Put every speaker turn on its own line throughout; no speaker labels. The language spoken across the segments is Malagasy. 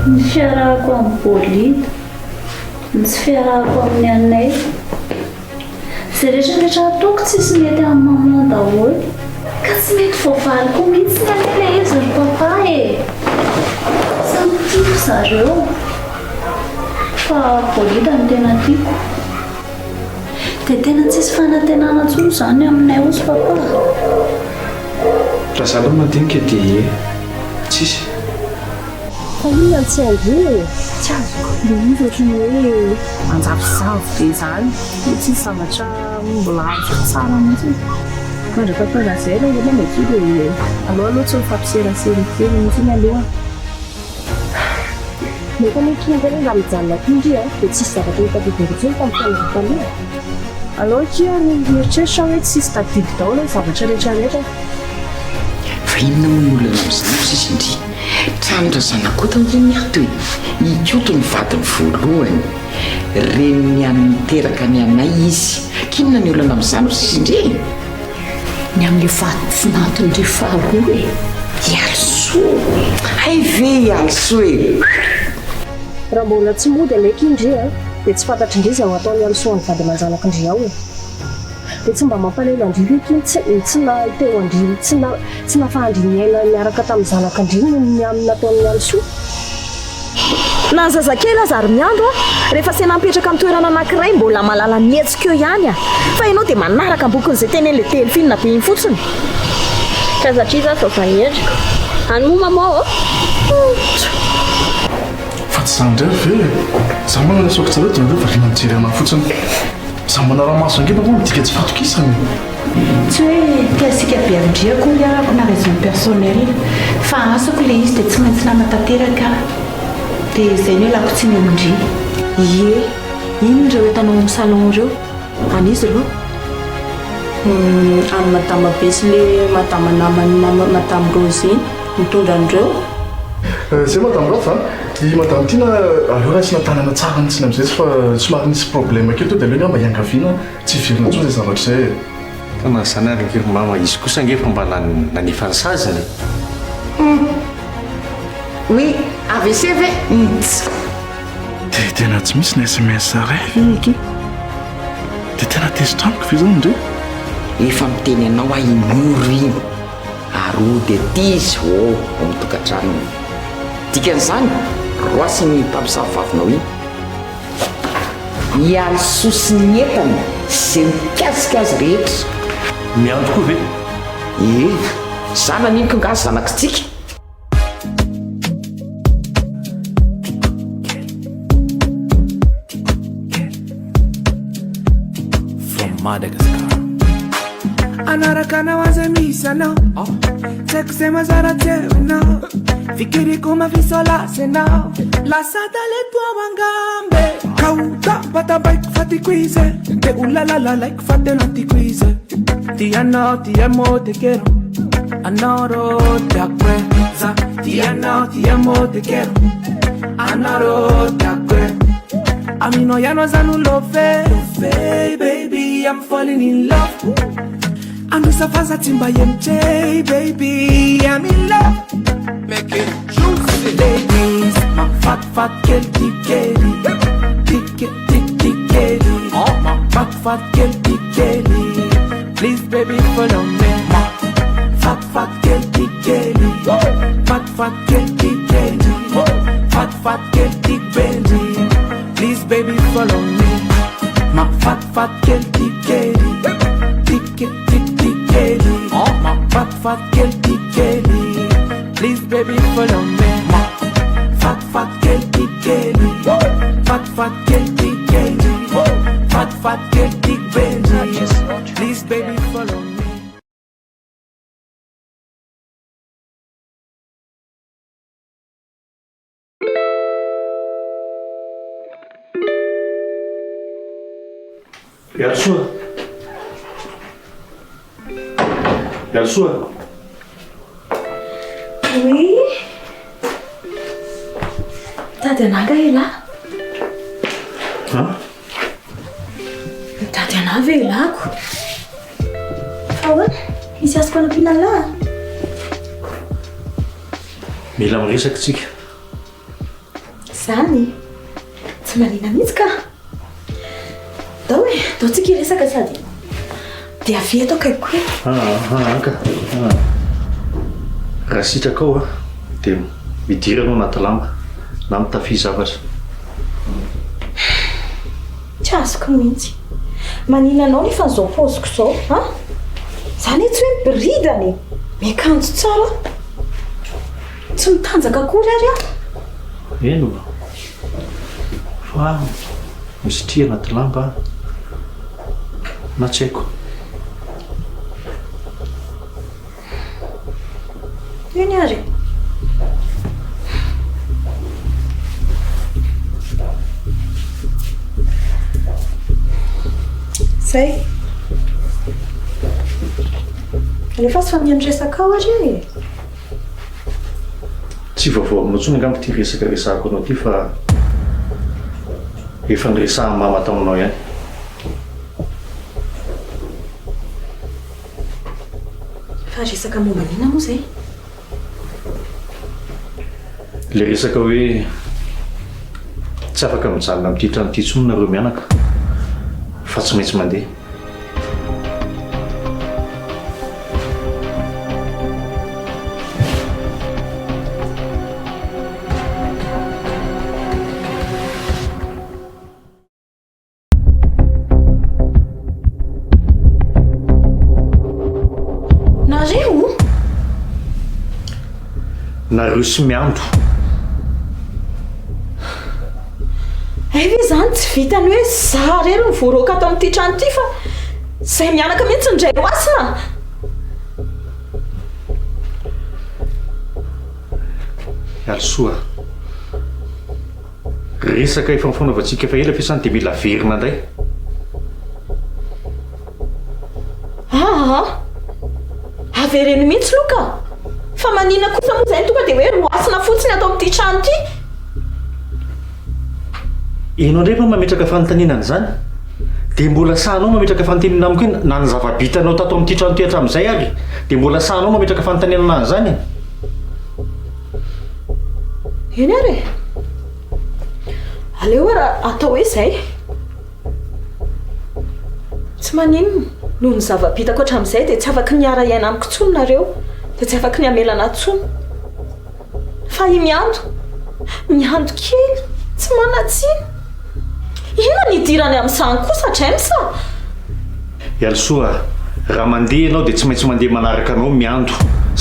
Ny fiarahako amin'ny Bolida, ny tsy fiarahako amin'ny Anay. Izay rehetrarehetra ataoko tsisy mety amin'ny maman daholo. Ka tsy mety voavaliko mihitsy ny Anay ilay izy ry papa e. Samy tiako zareo. Fa Bolida no tena tiako. Dia tena tsisy fanantenana intsony izany aminay ozy papa.
Raha zaho madinika dia tsisy.
Fa inona tsy andreo tsy azoko dia izy ohatrany hoe manjavozavo be izany hoe tsisy zavatra mbola azo tsara mihitsy mandrapapanazay raha olona madio dia aloha tsy mifampiserasera mihitsy ny aloha mety aloha kinga hoe raha mijanona kindry dia tsisy zavatra hitadidirintsony tamin'ny fianakavana aloha kia mieritreritra hoe tsisy tadidy daholo ny zavatra rehetrarehetra.
Fa inona moa ny olona amin'izany sisy indry tranondra zanakota ny miato hoe ikoto ny vadiny voalohany reniny amin'ny teraka ny Anay izy kinona ny olona amin'izany sisy indry
ny amin'ny vadiny finatony ry faharoa e ialsoa
hay ve ialsoa e
raha mbola tsy mody aleka indry dia tsy fantatry indry izay ho ataony alsoan'ny vady aman-janak'indry ao e dia tsy mba mampalahelo andry hoe kiny tsy nateo andry tsy nafahandry niaina miaraka tamin'ny zanak'andry ny amin'ny nataon'ny alsoa na ny zazakely aza ary miandro rehefa sena mipetraka amin'ny toerana anankiray mbola malala mihetsika eo ihany fa ianao dia manaraka bokin'izay tenen'ilay telofinina be iny fotsiny
ka satria za fa vahendriko any moa mama
Fa tsy izany indray ve zaho manana saoka tsara dia nareo variana mijery anahy fotsiny zaho manara maso angena moa midika tsy fatokisany
Tsy hoe tiasika be andriako iarako na raison personnel fa asako ilay izy dia tsy maintsy nanatanteraka dia izay ny hoe lako tsy ny amindry.
Ie ino ireo entanao amin'ny salon ireo anizy aloha amin'ny madama be sy le madama namany madame Rose mitondra an'ireo
zay madame Rafa i madame Tina aleo raha tsy natanana tsara nitsiny amin'izay fa somary nisy problème kely to dia aleo mba iangaviana tsy iverina tsoa izay zavatra izay
fa nazana ary ny mama izy kosa ngefa mba nanefa ny saziny
oui AVC ve
dia tena tsy misy ny SMS ray veky dia tena tezitramiko ve zany indreo
efa miteny anao a inoro iny ary dia tizy mitokantranony dikan'izany roasy ny mpampisavovavinao iny ialso sy ny entana izay mikasika azy rehetra
miandro koa ve
zana niniko ngazy zanakitsika
Madagascar anaraka anao aza misy anao tsaiko izay mazara teo anao fikiriko mafisolasa anao lasa taleto angambe kauta batabaiko fatiko izy dia olalalalaiko fa tena tiako izy tianao tiamo te quero anao ro takweza tianao tiamo te quero anao ro takweza Amino yano zanu love baby I'm falling in love Ando safaza timba yemche baby I'm in love Make it juicy ladies my fat girl tikeli tikeli my fat girl tikeli please baby follow me my fat girl tikeli fat girl tikeli fat girl tikeli Please, baby, follow me. My fat girl, tikeli, tikeli. Oh, my fat girl, tikeli. Please, baby, follow me. My fat girl, tikeli, fat girl, tikeli. Fat girl, tikeli. Please, baby, follow me.
Yalsoa
Oui tady ananga ela tady ana ve elako fa hoe misy azoko anampinalahy
mila miresaka tsika
Zany tsy marina mihitsy ka dao e dao tsika resaka sady dia avy eto akaiko
anka raha sitraka ao a dia midira anao anaty lamba na mitafy zavatra
tsy azoko mihitsy manina anao nefa n'izao paoziko izao a zany hoe tsy hoe mibiridany miakanjo tsara tsy mitanjaka akory ary a
eno fa misy tri anaty lamba na tsy haiko
eny ary zay rehefa sy fa miandresaka ao ary e
tsy vaovao aminao tsony angambo ty resaka resahako anao ty fa efa nyresahan'ny mama taminao ihany
fa resaka mombanina moa zay
le resaka hoe tsy afaka mijanona amin'ity trano ity tsony nareo mianaka fa tsy maintsy mandeha nareo sy miandro
ve zany tsy vitany hoe za rery ny voaroaka ato amin'ity trano ity fa zay mianaka mihitsy ndray oasina
alsoa resaka efa mifanaovantsika efa ela fiasany dia mila verina indray
avereny mihitsy loka fa manina kosa moa zay tonga dia hoe roasina fotsiny atao amin'ity trano ity
enao ndray fa mametraka fanontanianana zany dia mbola sahanao mametraka fanontaniana amiko iny na ny zava-bitanao tato amin'ity trano ty hatramin'izay ary dia mbola sahanao mametraka fanontanianana any zany
eny ary aleo raha atao hoe zay tsy maninona noho ny zava-bitako hatramin'izay dia tsy afaka niara iaina amiko tsony nareo dia tsy afaka ny amelana tsony fa i miando kely tsy manatsiny inona nidirany amin'ny sany kosa traimsa
ialsoa raha mandeha ianao dia tsy maintsy mandeha manaraka anao miando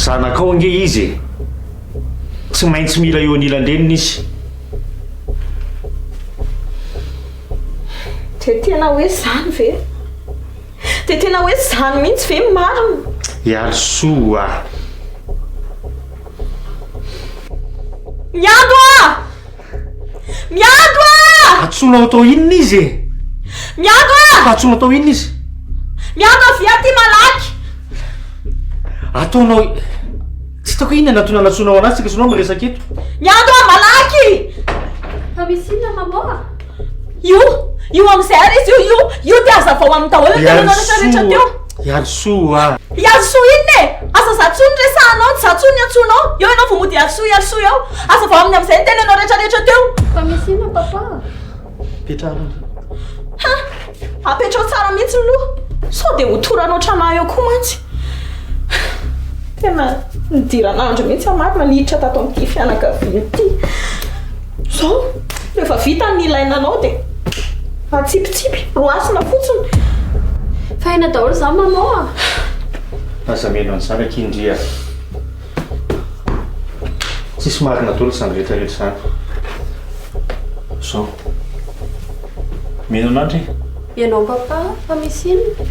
zanakao ange izy tsy maintsy mila eo anilandrenina izy
dia tena hoe zany ve dia tena hoe zany mihitsy ve marina
ialsoa
miando
atsonao atao inona izy
miando
atsonao atao inona izy
miando avy aty malaky
ataonao tsy hitako inona natona natsonao anazy tsika sonao miresaka eto
miando malaky
fa misy inona mamoa
io amin'izay ary izy io dia aza vao amin'ny daholo tenanao rehetrarehetra teo
ialsoa
inona e asa zatsony resahanao tsy zatsony atsonao eo ianao vao mody ialsoa eo asa vao amin'ny amin'izay tenanao rehetrarehetra teo
fa misy inona papa
apetrao tsara mihitsy loha sao dia hotoranao tranahy eo koa mantsy tena nidiranandro mihitsy amarina nihitra tato amin'ity fianakaviana ity zao rehefa vita ny ilainanao dia atsipitsipy roasina fotsiny
fa ina daholo za mamoa
aza meno an'izany akindria tsisy marina daholo zany rehetrarehetra zany zao meno anandry
ianao papa fa misy inona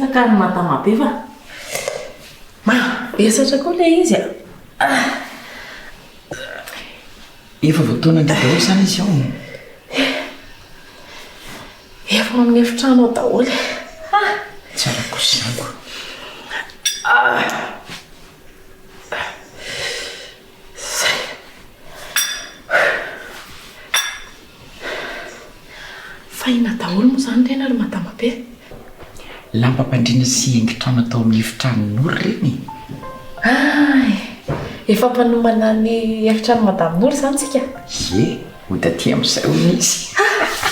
Sakany matamabe va? Besatra koa le izy a.
Efa voatoana ny daholo zany izy ao.
Efa amin'ny efitrano ao daholo.
Tsara kosanako.
Fahina daholo moa zany tena ry matamabe.
Lampam-pandriana sy haingon-trano atao amin'ny efitranon'olo reny.
Efa mpanomana ny efitrano madamin'olo zany tsika.
Ye, ho taty amin'izay ho misy.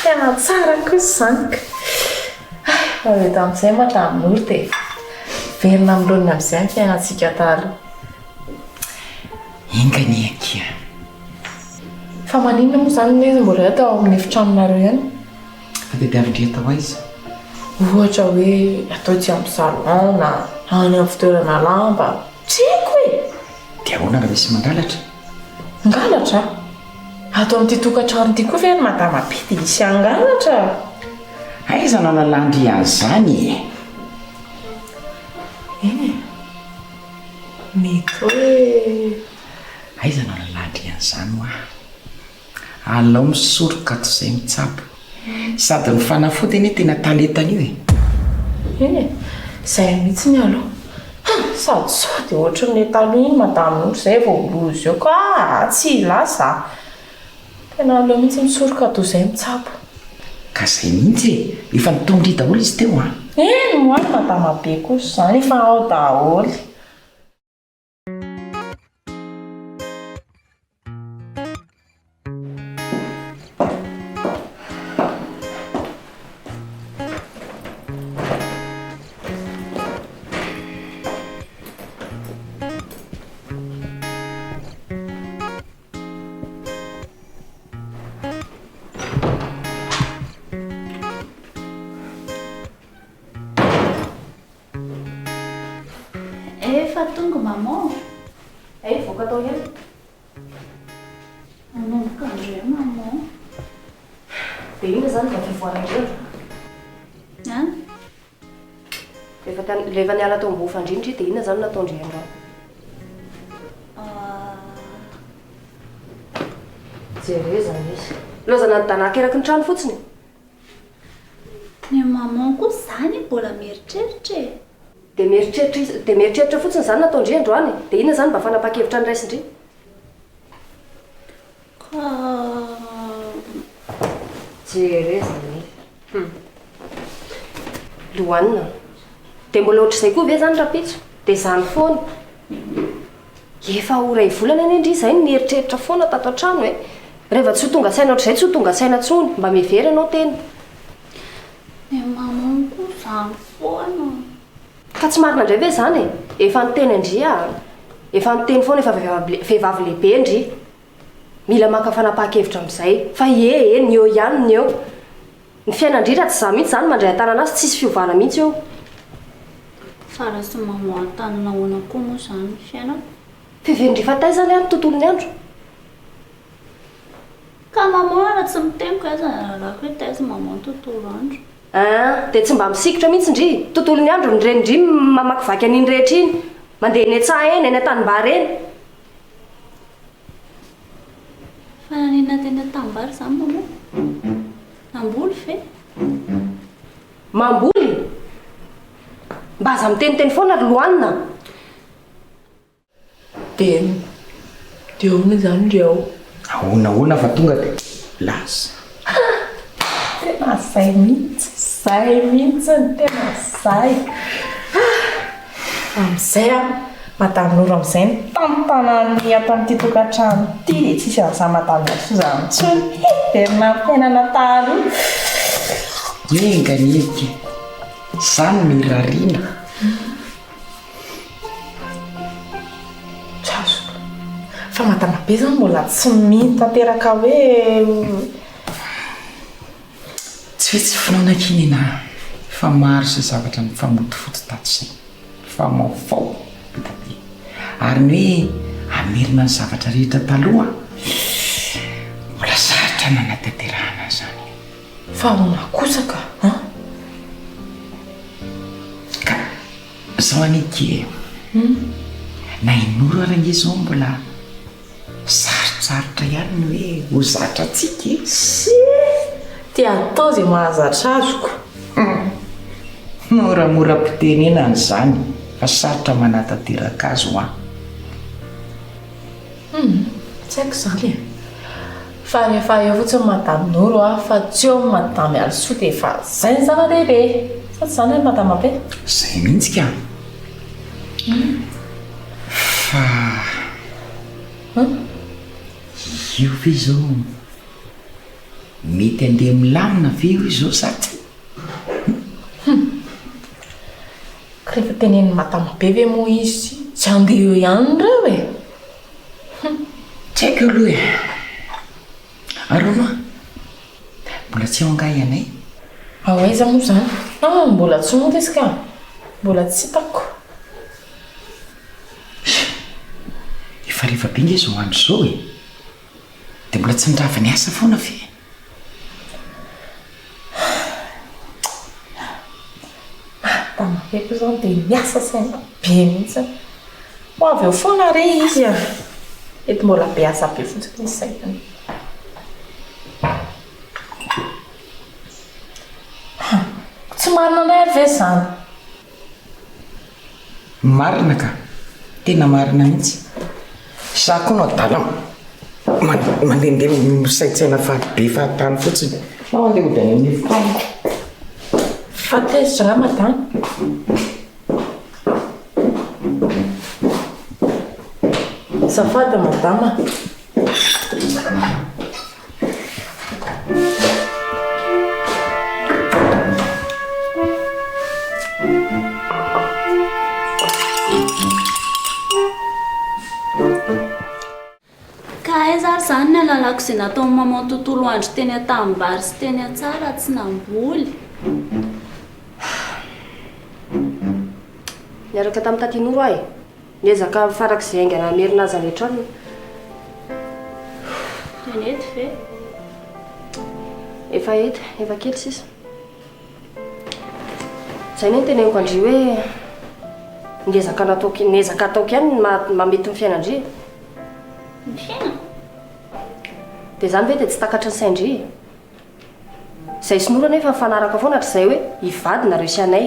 Tena tsara kosa zany. Eto amin'izay madamin'olo dia verina milonina amin'izay ny fiainantsika taloha.
Ingany akia.
Fa maninona moa zany ny izy mbola atao amin'ny efitranonareo ihany?
Fitadiavin-dry atao aiza?
Ohatra hoe atao tsy amin'ny salon na any amin'ny fitoerana lamba. Tsy haiko e!
Dia ahoana raha misy mangalatra?
Angalatra? Atao amin'ity tokantrano ity koa ve ny madamabe dia misy angalatra?
Aiza nanalandry an'izany e?
Eny e. Mety hoe
aiza nanalandry an'izany ho aho. Alao misoroka toy izay mitsabo. Sady ny fanafody anie tena talentan'io e.
Eny e. Izay mihitsy ny aloha. Sady sao dia ohatry ny taloha iny madamin'olo izay vao loza eo ka tsy lasa. Tena aleo mihitsy misoroka toy izay mitsabo.
Ka izay mihitsy e, efa nitondry daholo izy teo a.
Eny moa ny madamabe kosa zany efa ao daholo.
Efa tonga maman.
Voaka tao ihany.
Manomboka andreo maman.
Dia ina zany mba fivoarandreo. Rehefa niala tao ambony fandrindry dia ina zany nataondry andreo. Jere zany izy. Lozana nidanaka eraky ny trano fotsiny.
Ny maman koa zany mbola mieritreritra e.
Dia mieritreritra fotsiny zany nataondry androany. Dia ina zany mba fanapa-kevitra ny raisindry. Jere zany izy. Lohanina. Dia mbola ohatr'izay koa ve zany rapitso? Dia zany foana. Efa ho ray volana any indry izay nieritreritra foana tato an-trano e. Rehefa tsy ho tonga saina ohatr'izay tsy ho tonga saina tsony. Mba mihevery ianao tena.
Ny maman koa zany foana.
Ka tsy marina indray ve zany e? Efa niteny andria. Efa niteny foana efa vehivavy lehibe ndry. Mila maka fanapa-kevitra amin'izay. Fa ny eo ihany ny eo. Ny fiainandritra tsy za mihitsy zany mandray an-tanana azy tsisy fiovana mihitsy eo.
Fa raha sy maman an-tanana ahoana koa moa zany fiainana.
Fivendry fatay zany any tontolon'ny andro.
Ka maman raha tsy mitempo aiza raha hoe taiza maman tontolo andro.
Dia tsy mba misikotra mihitsy ndry. Tontolon'ny andro ny renindry mamakivaky an'iny rehetra iny. Mandeha eny an-tsaha eny, eny an-tanimbary eny.
Fa nanina teny an-tanimbary zany maman. Namboly ve?
Mamboly? Mba aza miteniteny foana ry Lohanina.
Dia ahoana zany ndreo?
Ahoana fa tonga dia lasa.
Tena zay mihitsy ny tena zay. Amin'izay madamin'olo amin'izay ny tantanany ato amin'ity tokantrano ity dia tsisy an'izany madamina sozana intsony. Verina fiainana taloha.
Engany eky. Zany mirariana.
Tsazo. Fa madamabe zany mbola tsy mitanteraka hoe
tsy hoe tsy finaonakiny na fa maro sy zavatra mifamotofoto tato izay. Fa maovao bitaty. Ary ny hoe amerina ny zavatra rehetra taloha mbola sarotra nanatanterahana zany.
Fa ahoana kosa ka?
zao anike na inoro arana izao mbola sarotsarotra ihany ny hoe ho zatra atsika
sy tia atao zay mahazatra azoko
moramora-pitenena ny zany fa sarotra manatateraka azy ho
tsy haiko zany fa rehefa eo fotsiny madamy noro fa tsy eo madamy alsoa dia efa zay ny zava-dehibe fa tsy zany hoe madamy abe
zay mihitsy ka fa io ve zao mety andeha milamina ve io izao saty
rehefa teneniny madamy be ve moa izy tsy andeha eo ihany reo e
tsy haiko aloha e aroma mbola tsy eo angay anay
aiza moa zany mbola tsy monta izy ka mbola tsy hitako
efa rehefa be nge zao andro zao e dia mbola tsy nirava ny asa foana ve
tamapeko zany dia miasa saina be mihitsy ho avy eo foana re izy a ety mbola be asa be fotsiny izy sainany tsy marina anay ary ve zany
marina ka tena marina mihitsy za koa no adala mandehandeha misaitsaina fahabe fahatany fotsiny fa mandeha hodany amin'ny fotoana
fa tezitra raha madamy zafady madama
zany ny alalako izay nataon'ny maman tontolo andro teny atambary sy teny atsara tsy namboly
niaraka tamin'ny tatinoro ahy niezaka farak'izay aingana mierinazy any an-trano
tenety ve
efa ety efa kely sisa zay ny teneniko andry hoe niezaka ataoko ihany mamety ny fiainandry
ny fiaina
dia zany ve dia tsy takatra ny saindry izay sinoro nefa mifanaraka foana hatr'izay hoe hivady nareo sy anay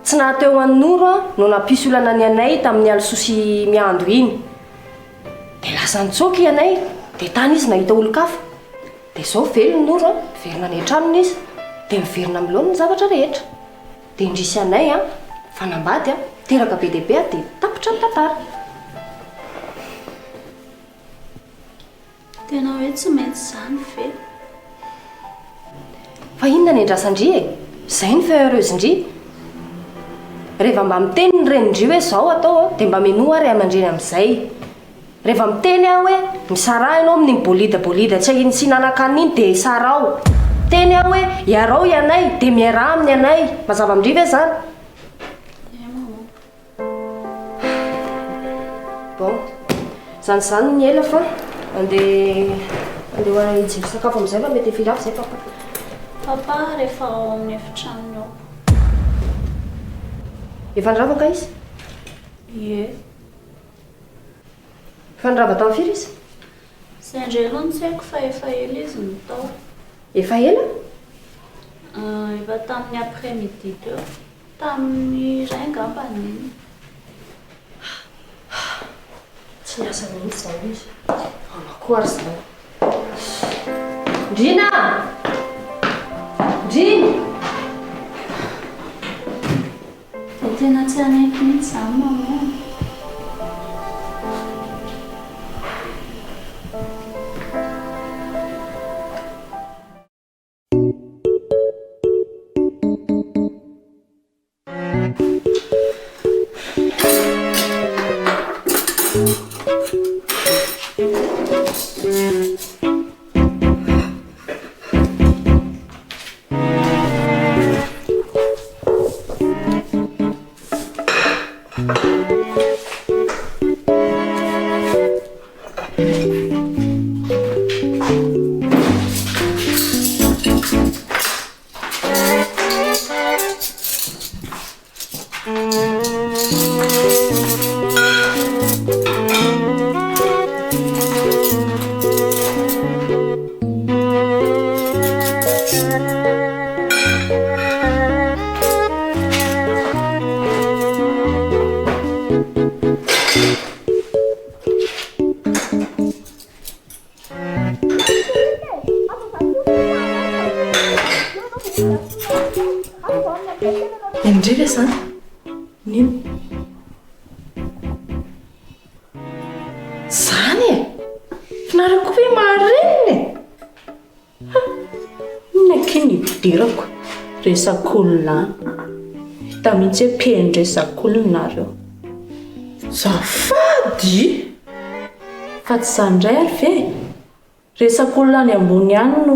tsy nahateo an'ny noro no nampisolana ny anay tamin'ny alososy miando iny dia lasa nitsoky anay dia tany izy nahita olo-kafa dia izao velony noro miverina ny an-tranony izy dia miverina miloany ny zavatra rehetra dia indrisy anay fanambady teraka be dehibe dia tapitra ny tantara
tena hoe tsy maintsy zany ve
fa inona ny andrasandry e izay ny feheureuse-ndry rehefa mba miteny ny renindry hoe zao atao dia mba minoa ary aman-dreny amin'izay rehefa miteny aho hoe misara ianao amin'ny bolidabolida tsy nanan-kanina iny dia sara ao teny aho hoe iarao ianay dia miara amin'ny anay mazava amindry ve zany bon zany ny ela fa andeha hoana ijiry sakafo amin'izay fa mety filafy zay
papa rehefa ao amin'ny efitranony ao
efa nirava ka izy
ie
efa nirava tamin'ny firy izy
zay indray aloha ny tsy haiko fa efa ela izy mitao
efa ela
efa tamin'ny après midi teo tamin'ny ray ngambany iny
tsy niasa mihitsy zany izy amakoary zany ndrina ndriny
dia tena tsy anaiky mihitsy zany maman
zany nino zany e finarako hoe mahareniny
nakiny idirako resak'olona hita mihitsy hoe peny resak'olonareo
zafady
fa tsy zany indray ary ve resak'olona any ambony ihany no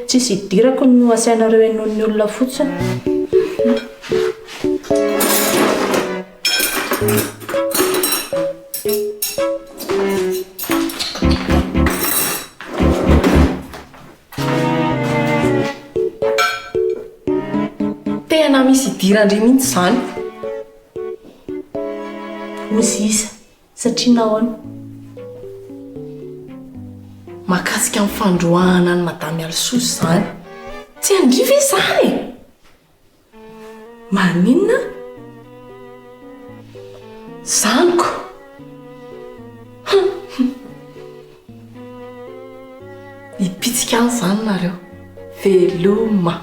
tsisy idirako no asainareo enon'ny olona fotsiny
tena misy idirandre mihitsy zany
ozy isa satria nahoana
mahakasika amin'ny fandroahana ny madamy Alsosy zany tsy andriva izy zany maninona zaniko hipitsika any zany nareo veloma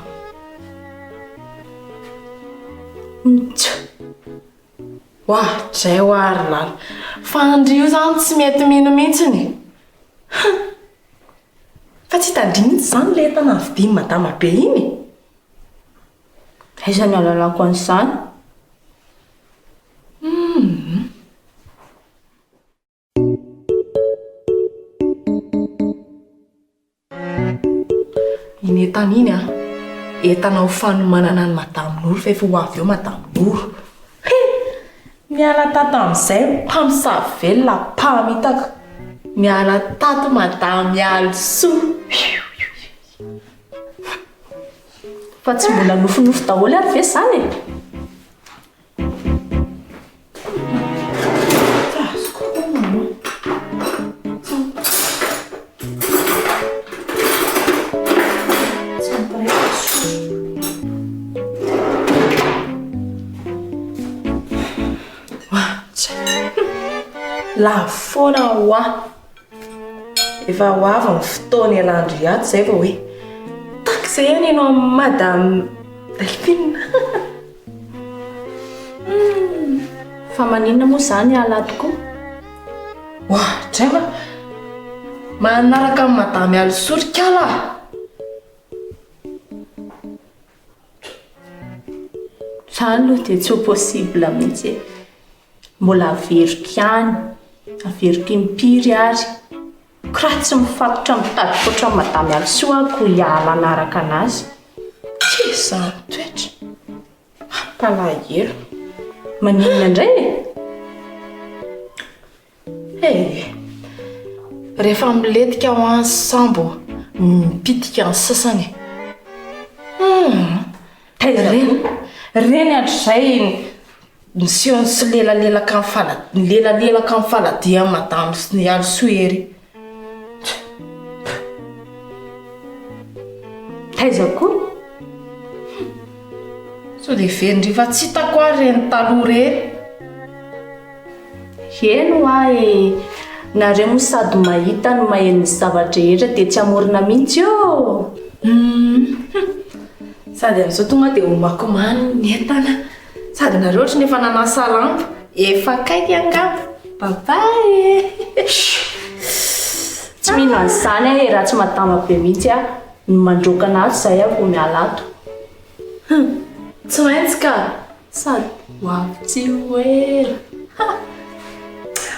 oa dray ho ary lala fa andrio zany tsy mety mino mihitsiny fa tsy hitandry mihitsy zany le tana vidiny madama be iny
aiza ny alalako an'izany
iny entana iny entana ho fanomanana ny madamin'olo fa efa ho avy eo madamin'olo miala tato amin'izay mpamosavy velona mpamitaka miala tato madamy Alsoa
fa tsy mbola nofinofy daholo ary ve zany
la foana hoa efa ho avy ny fotoana elandry ato zay va hoe tak izay any ianao amin'ny madame Delphine
fa maninona moa zany ala tokoa
oa dray va manaraka amin'ny madame Alsoa kala
zany aloha dia tsy ho possible mihitsy mbola averiko ihany averiko impiry ary kiraha tsy mifatotra mitady foatra amin'ny madamy Alsoa ko hiala anaraka anazy
tsy izany toetra ampalahelo
maninona indray
rehefa miletika ho any sambo mipitika ny sasany reny atr'izay niseho sy lelalelaka amin'ny faladian'ny madame sy ny Alsoa ery
taiza koa
so dia verindriva tsy hitako ary reny taloha rery
eno ahy nareo moa sady mahita no maheno ny zavatra rehetra dia tsy amorona mihitsy io
sady amin'izao tonga dia homakomany ny entana sady nareo ohatra nefa nanasa lampo efa kaiky angamba babay
tsy mino an'izany ahy raha tsy madama be mihitsy aho no mandroka anazy izay aho vao miala ato
tsy maintsy ka sady ho avy tsy hoera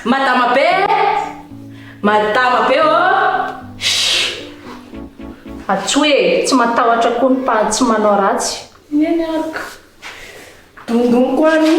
madama be o
atsy hoe tsy matahotra koa ny mpaty tsy manao ratsy
neny araka dongony koa ny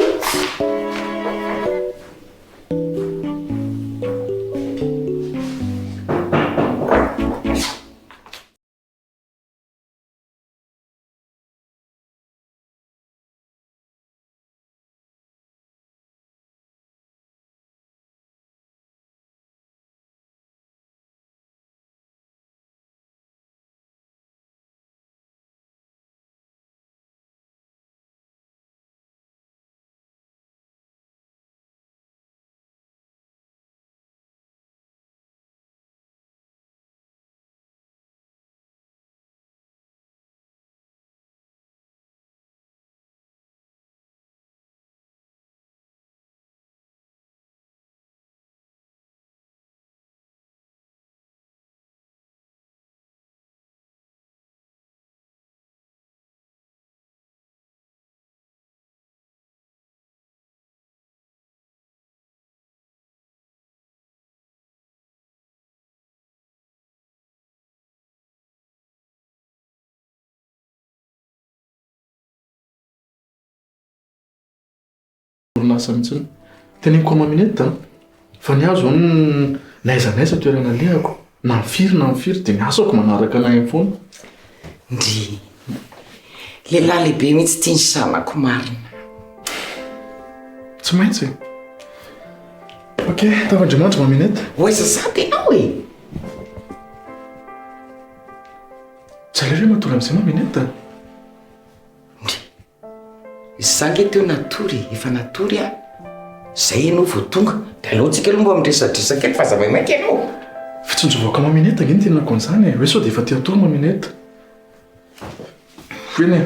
orinasa mihitsiny teneniko maminety fa ny azo zao naizanaiza toerana lehako na mifiry dia miasako manaraka anay amin'ny foana
ndry lehilahy lehibe mihitsy tia ny sanako marina
tsy maintsy ok tavandriamanitra maminety
oaiza sady ianao e
tsy aleo matory amin'izay maminety
ndry zange teo natory efa natory a zay ianao vao tonga dia alohantsika aloha mbo amindresadresakely fa za maimaika ianao
fitsonjovaka maminety angeny tenako an'izany hoe sao dia efa tia atory maminety eny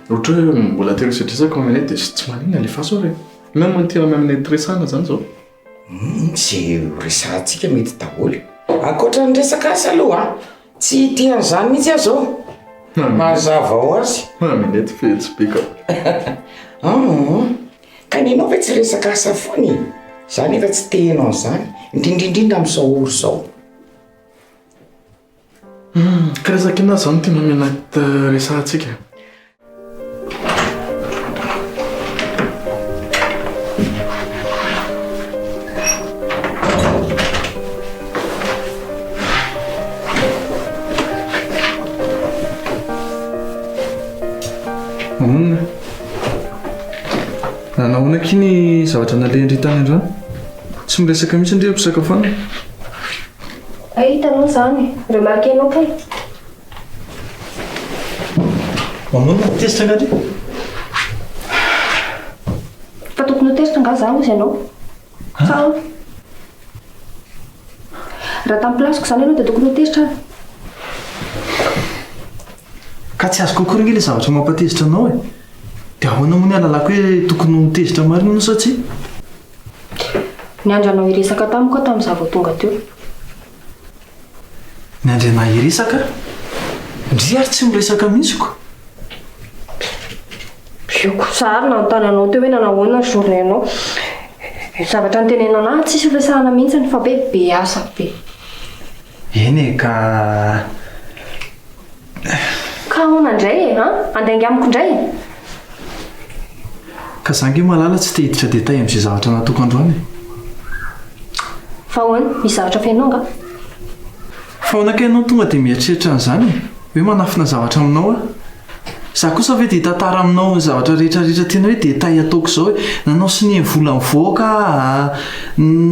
ohatra hoe mbola te resadresaka maminety dia tsy manina lefa sao re même mantena maminety resana zany zao
zay resantsika mety daholo akoatra ny resaka asa aloha tsy tian'izany mihitsy aho zao mazava ho azy
maminety fetsy beka
ka ny anao ve tsy resaka asa foany zany efa tsy tehinao an'izany indrindrindrindra amin'izao oro zao
ka resaka ina zany tia maminety resantsika
mamonina nanahoana kiny zavatra nalehindry tany androany tsy miresaka mihitsy ndre mpisakafoana
hitanao zany remarquenao kay
mamonina tezitra angandry
fa tokony ho tezitra nga za ozy ianao sa raha tamin'ny plasiko zany ianao dia tokony ho tezitra ary
ka tsy azo kokory le zavatra mampatezitra anao e dia ahoana moa ny alalako hoe tokony ho tezitra marina no satsia
ny andranao iresaka tamiko tamin'ny za vao tonga teo
ny andriana iresaka ndry ary tsy miresaka mihitsiko
ioko sary nanontany anao teo hoe nanahoana journée anao zavatra nytenenao anahy tsisy resahana mihitsy ny fa be asa be
eny e ka
ahoana indray e andaingy amiko indray
ka zange malala tsy te hiditra detay amin'izay zavatra natoko androany
fa hoany misy zavatra fenao nga
fa honaka ianao tonga dia mieritreritra an'izany hoe manafina zavatra aminao a za kosa ve dia tantara aminao ny zavatra rehetrarehetra tena hoe detay ataoko izao hoe nanao siny vola mivoaka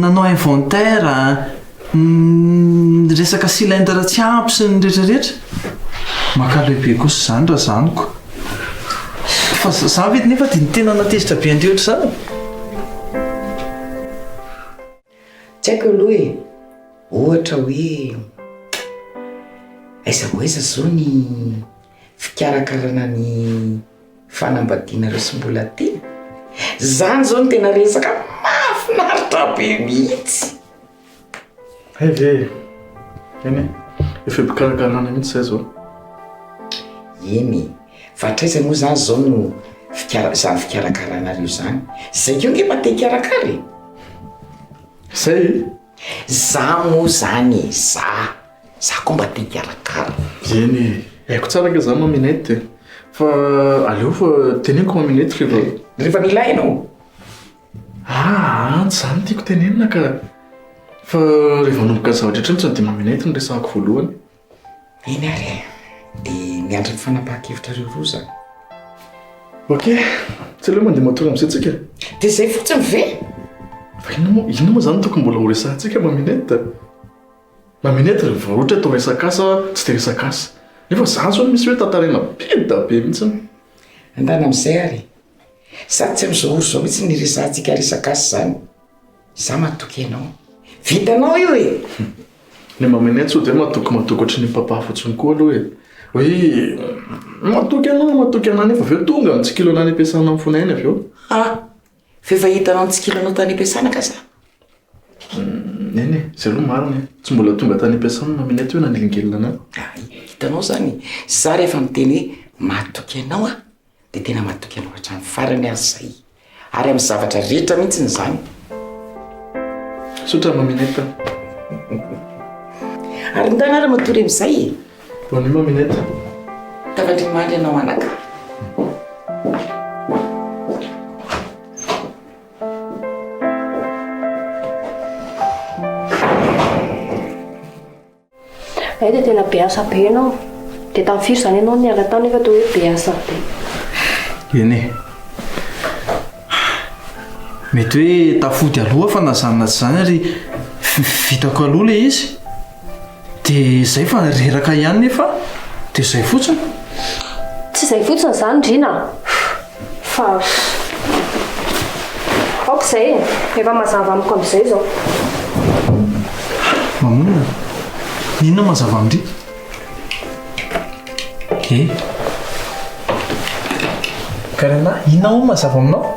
nanao inventaire resaka cylindre tsy ampy sy ny rehetrarehetra makalehibe kosa zany raha zaniko fa za vety nefa dia ny tena natezitra be andreotra zany
tsy haiko aloha e ohatra hoe aiza voaiza zao ny fikarakarana ny fanambadiana sy mbola tena zany zao no tena resaka mahafinaritra be mihitsy
eve eny efa mpikarakarana mihitsy zay zao
eny fa traiza moa zany zao no zany fikarakaranareo zany zay keo nge mate karakary
zay
za moa zany za koa mba te karakara
eny haiko tsara ke zany maminety fa aleo fa teneniko maminety
rehefa milainao
tsy zany tiako tenenina ka fa rehefa nomboka zavatra etra mitsy dia maminety ny resahako voalohany
eny ary dia miandra ny fanapahan-kevitra reo roa zany
ok tsy aleo mandeha matory amin'izay tsika
dia zay fotsiny ve
fa inona moa zany tokony mbola ho resahantsika maminety rehefa ohatra atao resakasa tsy dia resakasa nefa za zao misy hoe tantarena be da be mihitsiny
andana amin'izay ary sady tsy amin'izao oro zao mihitsy ny resahantsika resakasa zany za matoky ianao vitanao io e
ny maminety so dia matoky ohatry ny papaha fotsiny koa aloha e hoe matoky anao nefa aveo tonga ny tsikilo anany ampiasana amin'ny fona eny aveo
fefa hitanao ny tsikilo anao tany ampiasana ka za
eny zay aloha marina tsy mbola tonga tany ampiasana maminety hoe nandelingelina anay
hitanao zany za rehefa miteny hoe matoky ianao a dia tena matoky ianao hatrany farany azy zay ary amin'ny zavatra rehetra mihitsy ny zany
sotra maminety
ary ndana ary matory amin'izay e
bony maminety
tavandrimandry ianao anaka
Ay dia tena be asa be ianao. Dia tamin'ny firy izany ianao niala tany nefa toa hoe be asa be.
Eny e. Mety hoe tafody aloha fa nazanona tsy izany ary vitako aloha ilay izy. Dia izay fa reraka ihany nefa dia izay fotsiny.
Tsy izay fotsiny izany Drina. Fa aok'izay efa mazava amiko amin'izay izao.
Mamonina, inona mazava amindry? Karena, inona ho mazava aminao?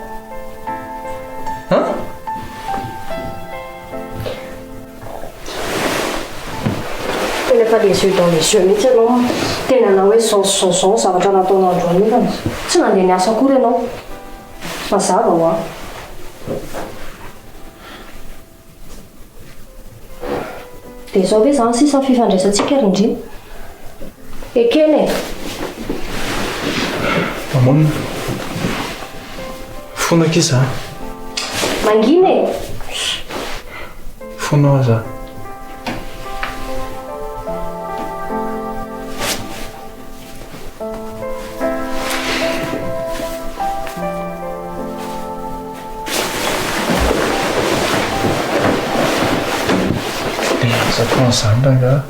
Tena efa les yeux dans les yeux mihitsy ianao tena na hoe Saison zavatra nataonao androany nefa tsy nandeha niasa akory ianao. Mazava ho aho. Dia izao ve izany sisa fifandraisantsika ary Ndrina? Ekeny e.
Mamonina, fonako iza.
Mangina e.
Fonao aza. Zakao izany ranga.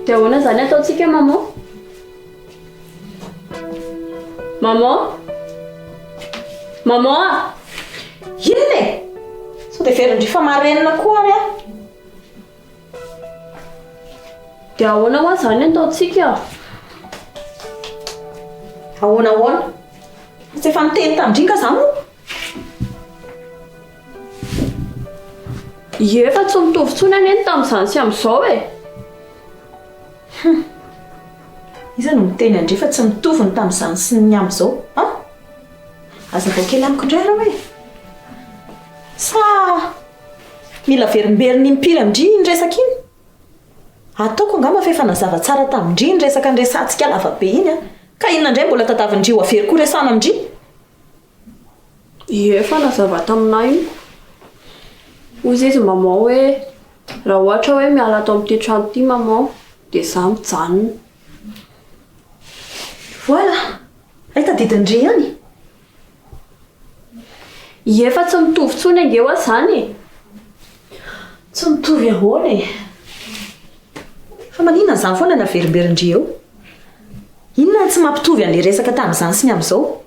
Dia ahoana izany ataontsika maman? Maman? Maman?
Iny e! Sao dia verindry fa marenina koa ary a.
Dia ahoana ho izany ataontsika?
Ahoana? Tsy efa niteny tamindringa izany moa?
Efa tsy mitovy tsony aneny tamin'izany sy amin'izao e.
Iza no miteny andry fa tsy mitovy ny tamin'izany sy ny amin'izao. Aza vao kely amiko indray raha hoe. Sa mila verimberiny impiry amindry ny resaka iny? Ataoko angamba fa efa nazava tsara tamindry ny resaka nresantsika lavabe iny a. Ka inona indray mbola tadavindry ho avery koa resana amindry?
Efa nazava taminay iny. Hoy izy maman hoe raha ohatra hoe miala ato amin'ity trano ity maman dia izaho mijanona.
Voilà, ay tadidindry ihany.
Efa tsy mitovy tsony ange ho izany.
Tsy mitovy ahoana e. Fa maninona izany foana na verimberindry eo? Inona tsy mampitovy an'ilay resaka tamin'izany sy ny amin'izao?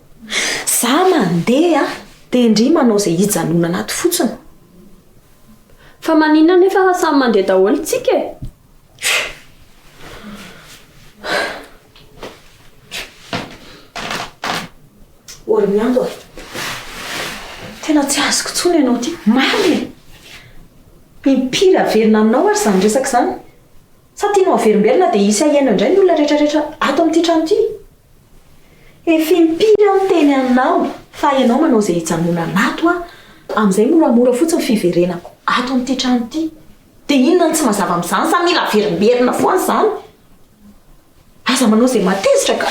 Za mandeha dia indry manao izay hijanona anaty fotsiny.
Fa maninona nefa fa samy mandeha daholo isika e?
Ory miando e. Tena tsy azoko tsony ianao ty. Mamy! Impiry averina aminao ary izany resaka izany. Sa tianao averimberina dia hisy aheno indray ny olona rehetrarehetra ato amin'ity trano ity. Efa impiry aho miteny aminao fa ianao manao izay hijanona anato a. Amin'izay moramora fotsiny fiverenako ato amin'ity trano ity. Dia inona ny tsy mazava amin'izany sa mila averimberina foana izany? Aza manao izay matezitra ka.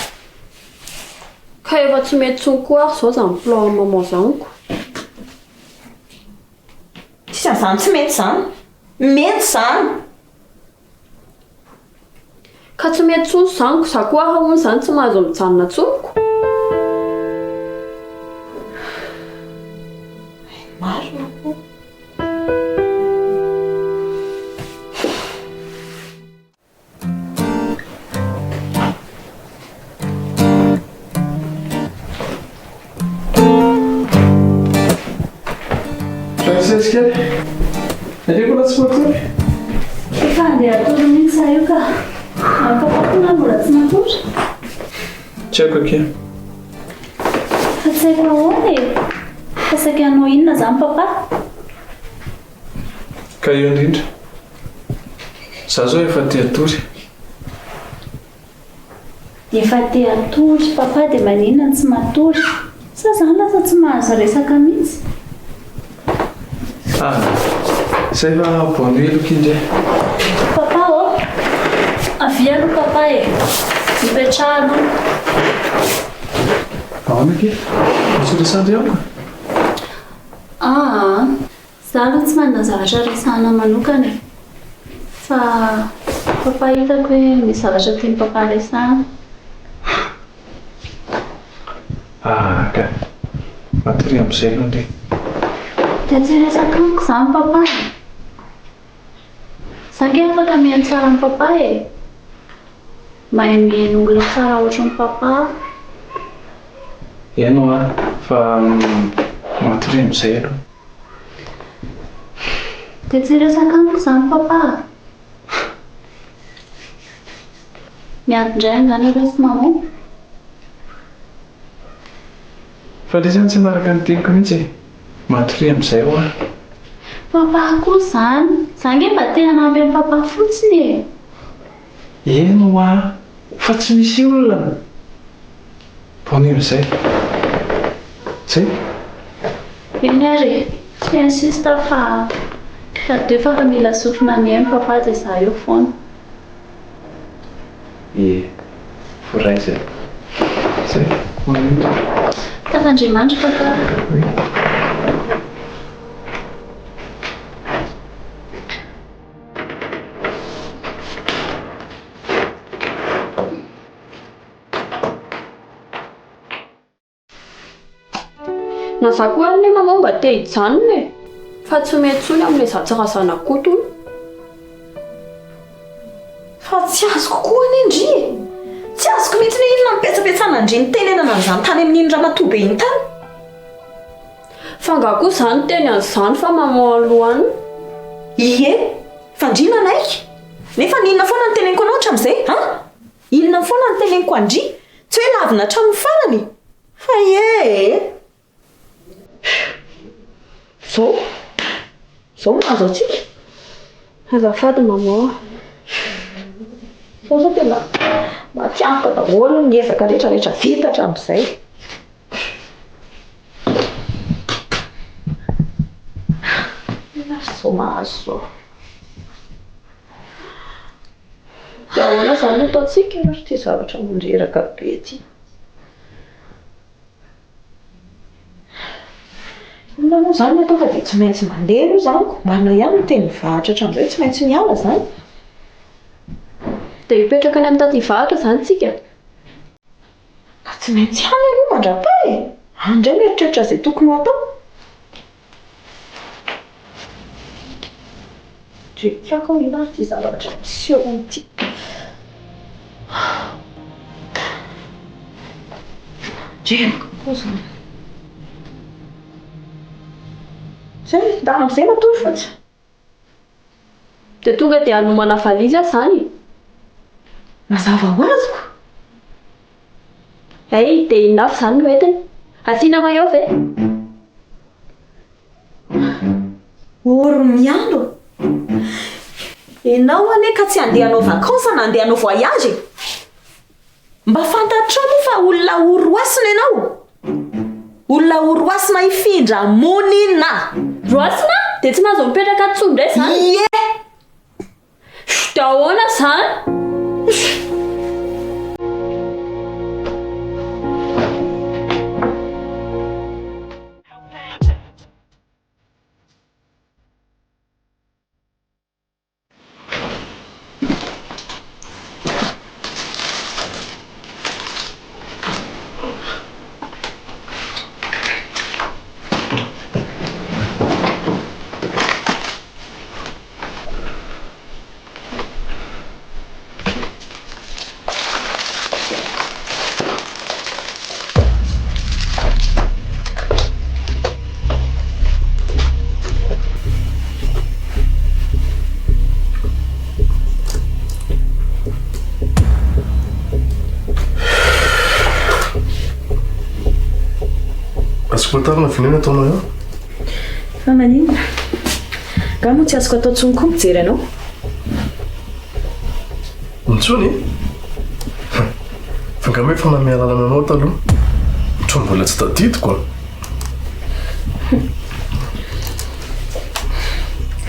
Ka efa tsy mety tsony koa ary izao izany plan maman izaniko.
Sisa izany tsy mety izany. Mety izany.
Ka tsy mety tsony izaniko, za koa ahoana izany tsy mahazo mijanona tsoniko.
Marina koa.
Francesca, eri mbola tsy matory?
Efa andeha atoro mihitsy zaho io ka ankapakona mbola tsy matory.
Tsy haiko ake.
Fa tsy haiko ahoana e. Fa saika hanao inona izany papa?
Ka eo indrindra. Za zao efa te hatory.
dia efa te atory papa dia maninona tsy matory sa zany lasa tsy mahazo resaka mihitsy.
Izay fa bonne nuit lokindre.
Papa avy aloha papa mipetraha aloha.
Ahoana ke? Misy resandry amiko?
Za aloha tsy manana zavatra resahana manokana fa papa hitako hoe misy zavatra tiany papa resahana.
Ka matory amin'izay aloha ndre.
Dia tsy resaka amiko izany papa. Za nge afaka mihaino tsara amin'ny papa mahay mihaino olona tsara ohatran'ny papa.
Hainao fa matory amin'izay aloha.
Dia tsy resaka amiko izany papa. Miady indray zany areo sy maman.
Fa le zany tsy manaraka ny teniko mihitsy matory amin'izay
Papa koa zany. Za nge mba te hanampy amin'ny papa fotsiny
Eno fa tsy misy olona. Bonne nuit amin'izay. Zay.
Eny ary tsy insiste fa tadeo fa mila sofina mihaino papa dia za eo foana.
Voray zay. Zay. Bonne nuit.
Tafan'Andriamanitra papa.
Na za koa any maman mba te hijanona fa tsy mety tsony amin'ilay zatsarazanak koto.
Fa tsy azoko koa any Ndry. Tsy azoko mihitsy hoe inona mipetsapetsana Ndry ny tenenana an'izany tany amin'iny ramatoa iny tany.
Fa nga koa izany teny an'izany fa maman alohany.
Fa Ndry nanaiky. Nefa inona foana ny teneniko anao hatramin'izay? Inona foana ny teneniko Ndry? Tsy hoe lavina hatramin'ny farany. Fa Zao mahazo atsika.
Azafady maman.
Sao tena matianaka daholo ny ezaka rehetrarehetra vita hatramin'izay. Zao mahazo zao.
Dia ahoana izany no ataontsika ary ity zavatra mandreraka be ity.
Inona moa izany atao fa dia tsy maintsy mandeha aloha izany. Marina ihany no teny mivahatra hatramin'izay tsy maintsy miala izany.
Dia hipetraka any amin'ny taty hivahatra izany tsika.
Tsy maintsy hany aloha mandrapa andray mieritreritra izay tokony ho atao. Drekako ina ity zavatra miseho ity. Drekako koa izany. Zay da amin'izay matory fotsy.
Dia tonga dia hanomana valizy izany.
Mazava ho azoko.
Dia inafy izany no entiny. Asiana maillot ve?
Oro miandro. Ianao ane ka tsy andeha hanao vakansa na andeha hanao voyage. Mba fantatrao fa olona oroasina ianao. Olona oroasina ifindra monina.
Roasina? Dia tsy mahazo mipetraka atsony indray izany? Dia ahoana izany?
Azoko atarina vinena ataonao eo?
Fa maninona? Nga moa tsy azoko atao tsony koa mijery anao.
Mintsony? angamba efa namialalana anao taloha tro mbola tsy tadidiko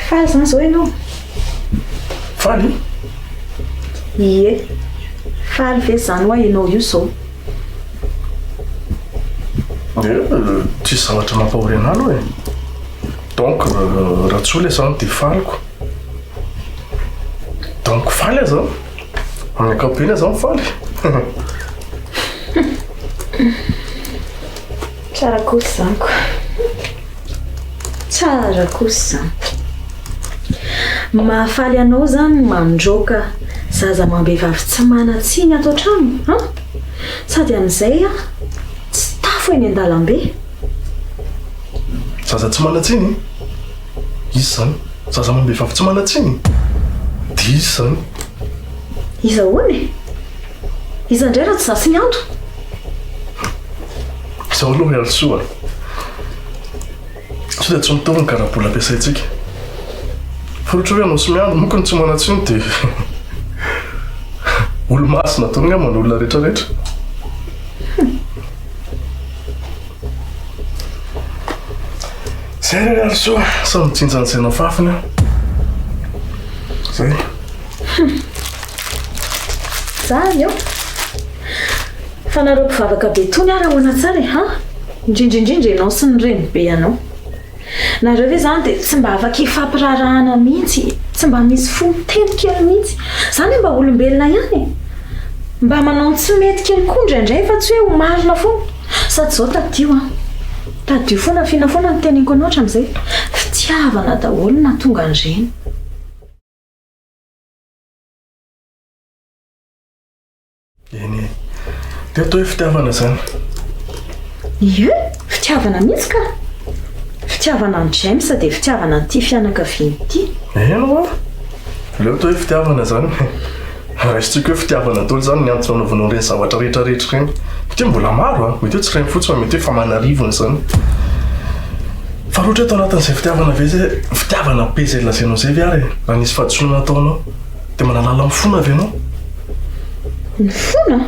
faly zany zao ianao
faly
ie faly ve zany hoa ianao io zao
tsisy zavatra mampahory analo e donc raha tso le zany dia faliko donc faly aza amin'ny ankapobeny aza mifaly
tsara kosy zany koa tsara kosy zany mahafaly anao zany mandroaka zaza mambehivavy tsy manatsiny ato an-trano a sady amin'izay a tsy tafo eny an-dalambe
zaza tsy manatsiny izy zany zaza mambehivavy tsy manatsiny dia izy zany
iza hoany iza indray raha tsy zasy ny anto
zaho aloha hialsoa so dia tsy mitovy ny karabola ampiasaintsika fa ohatra hoe anao sy miandro mokony tsy manatsiny dia olo-masina tony amana olona rehetrarehetra zay re alsoa sa mitsinjan'izay fafiny zay
zany eo fa nareo mpivavaka be tony ara ho ana tsara e ha indrindrindrindra ianao sy ny reny be anao nareo ve zany dia tsy mba afaka hifampirarahana mihitsy tsy mba misy fo telo kely mihitsy zany mba olombelona ihany mba manao tsy mety kely koa indraindray fa tsy hoe ho marina foana sady zao tadio a tadio foana fina foana ny teneniko anaotra amin'izay fitiavana daholo na tonga an'ireny
eny dia atao hoe fitiavana zany
ie fitiavana mihitsy ka fitiavana ny James dia fitiavana nyity fianakaviany ity
eno a leo atao hoe fitiavana zany raisitsika hoe fitiavana tolo zany ny antony anaovanao reny zavatra rehetrarehetra reny mety hoe mbola maro a mety hoe tsy reny fotsy fa mety hoe fa manarivony zany fa roatra atao anatin'izay fitiavana ve zay fitiavana be zay lazainao zay ve ary raha nisy fahadisoana ataonao dia manalala mifona avy anao
mifona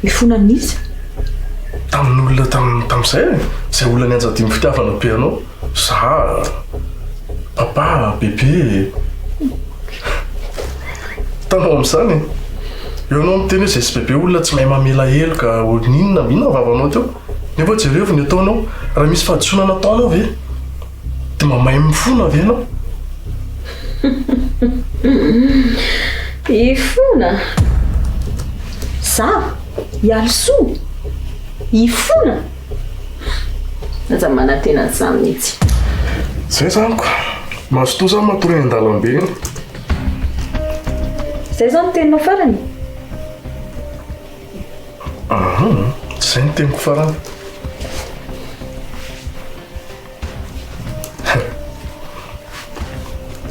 mifona nisy
tamin'olona tamin'izay zay olona ny anjadimy fitiavana be anao za papa bebe tanao amin'izany eo anao miteny hoe zay sy bebe olona tsy mahay mamela helo ka ninona mihinona vavanao teo nefa jereo ny ataonao raha misy fahadisoana nataonao ve dia mamahay mifona ave anao
ifona za ialsoa ifona aza manantena za mihitsy
zay zanyko mazotoa zany matoreny an-dalambe iny
zay zao nyteninao farany
tsy zay ny teniko farany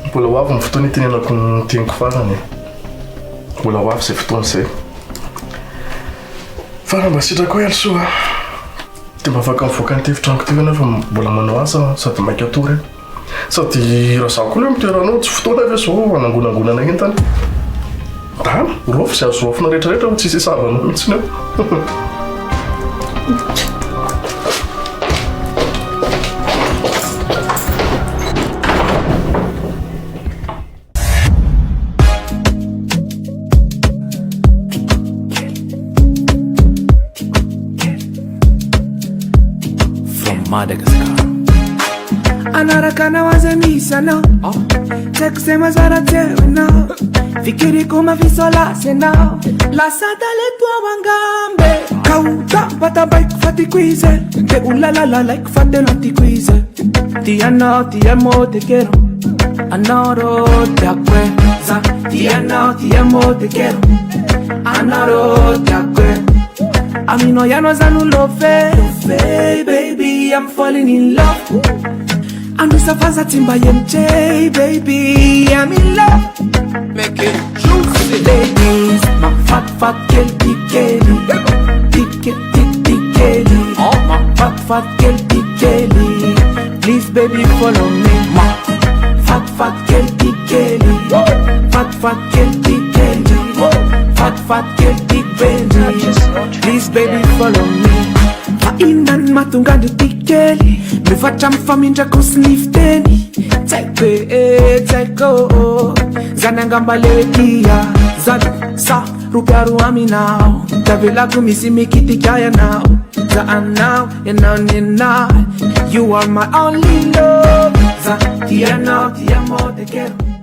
mbola ho avy ny fotoana itenenako ny teniko farany mbola ho avy zay fotoana zay fa raha mba sitraka hoe alsoa dia mba afaka mivoaka nytefitraniko teo ianao fa mbola manao asa sady maika atory sady raha zaho koa le mitoeranao tsy fotoana ave zao anangonangonana entana dana rofo zay azo rofona rehetrarehetra ho tsisy hisavanao mihitsiny eo
Madagascar anaraka nawaza misana takusema zara tena fikiriko mavisola sena la satale tua wangambe kauta pata bike fati quize te ulala like fate lanti quize ti ano ti amo te quiero anoro te acuerdas ti ano ti amo te quiero anoro te acuerdas a mí no ya no es anulo fe baby I'm falling in love and this a fast timba yemche baby I'm in love make it juicy ladies my fat girl bikini bikini oh my fat girl bikini please baby follow me my fat girl bikini fat girl bikini fat get big baby. Please baby follow me. Innan matunga ndikeli mivatra mifamindrako sy nifteny tsaiko zanangamba letia zany sa rupiaro aminao tavelako misy mikitika yanao za anao yanao you are my only love za ti amo te quero